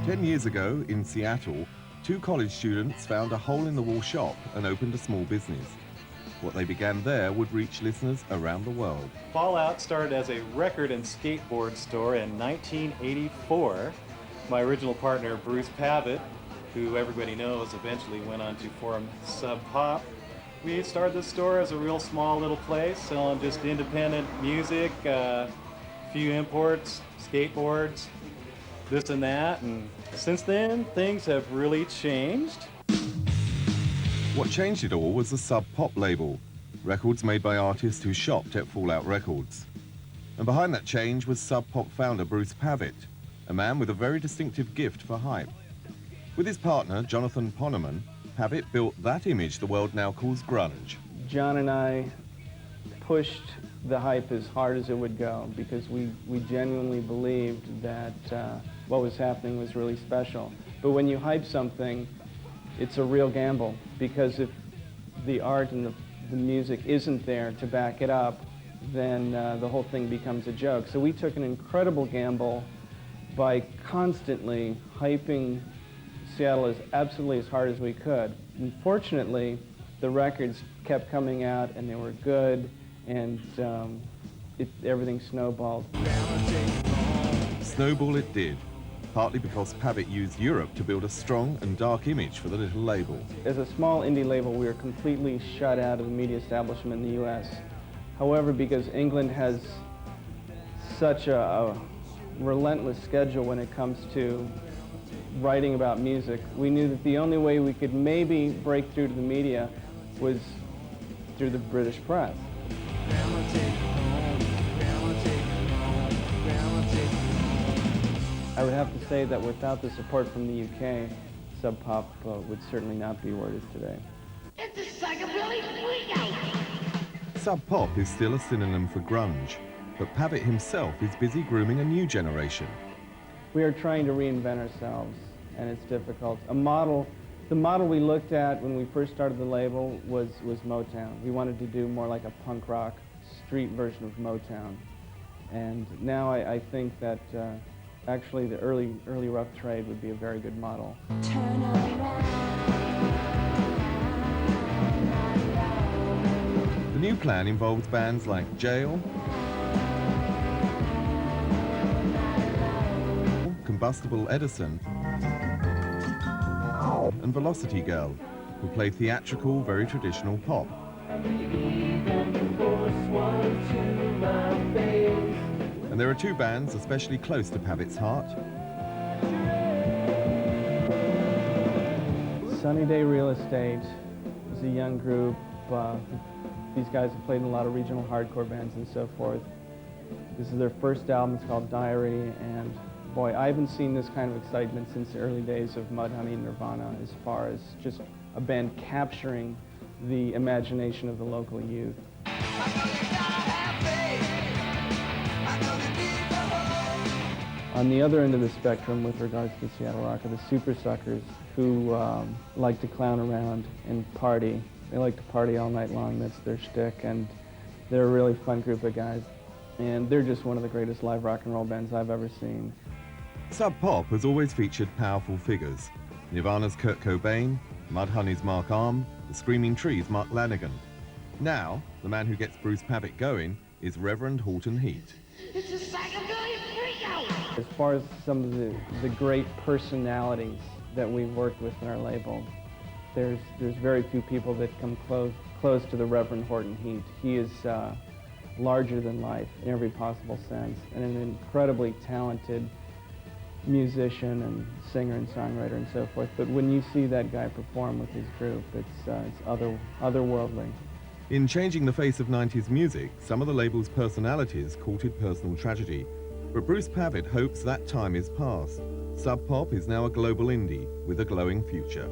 10 years ago, in Seattle, two college students found a hole-in-the-wall shop and opened a small business. What they began there would reach listeners around the world. Fallout started as a record and skateboard store in 1984. My original partner, Bruce Pavitt, who everybody knows eventually went on to form Sub Pop. We started the store as a real small little place, selling just independent music, few imports, skateboards, this and that, and since then, things have really changed. What changed it all was the Sub Pop label, records made by artists who shopped at Fallout Records. And behind that change was Sub Pop founder Bruce Pavitt, a man with a very distinctive gift for hype. With his partner, Jonathan Poneman, Pavitt built that image the world now calls grunge. John and I pushed the hype as hard as it would go because we genuinely believed that what was happening was really special. But when you hype something, it's a real gamble because if the art and the music isn't there to back it up, then the whole thing becomes a joke. So we took an incredible gamble by constantly hyping Seattle absolutely as hard as we could. Unfortunately, the records kept coming out and they were good, and everything snowballed. Snowball it did, partly because Pavitt used Europe to build a strong and dark image for the little label. As a small indie label, we were completely shut out of the media establishment in the US. However, because England has such a relentless schedule when it comes to writing about music, we knew that the only way we could maybe break through to the media was through the British press. I would have to say that without the support from the UK, Sub Pop would certainly not be where it is today. It's a psychobilly freakout! Sub Pop is still a synonym for grunge, but Pavitt himself is busy grooming a new generation. We are trying to reinvent ourselves, and it's difficult. The model we looked at when we first started the label was Motown. We wanted to do more like a punk rock street version of Motown. And now I think that actually the early Rough Trade would be a very good model. Turn around. The new plan involves bands like Jail, Combustible Edison, and Velocity Girl, who play theatrical, very traditional pop. And there are two bands especially close to Pavitt's heart. Sunny Day Real Estate is a young group. These guys have played in a lot of regional hardcore bands and so forth. This is their first album. It's called Diary, and boy, I haven't seen this kind of excitement since the early days of Mudhoney and Nirvana as far as just a band capturing the imagination of the local youth. On the other end of the spectrum with regards to Seattle rock are the super suckers who like to clown around and party. They like to party all night long, that's their shtick, and they're a really fun group of guys. And they're just one of the greatest live rock and roll bands I've ever seen. Sub Pop has always featured powerful figures. Nirvana's Kurt Cobain, Mudhoney's Mark Arm, the Screaming Trees' Mark Lanegan. Now, the man who gets Bruce Pavitt going is Reverend Horton Heat. It's a psychobilly freakout! As far as some of the great personalities that we've worked with in our label, there's very few people that come close to the Reverend Horton Heat. He is larger than life in every possible sense, and an incredibly talented musician and singer and songwriter and so forth. But when you see that guy perform with his group, it's otherworldly. In changing the face of 90s music, some of the label's personalities courted personal tragedy. But Bruce Pavitt hopes that time is past. Sub Pop is now a global indie with a glowing future.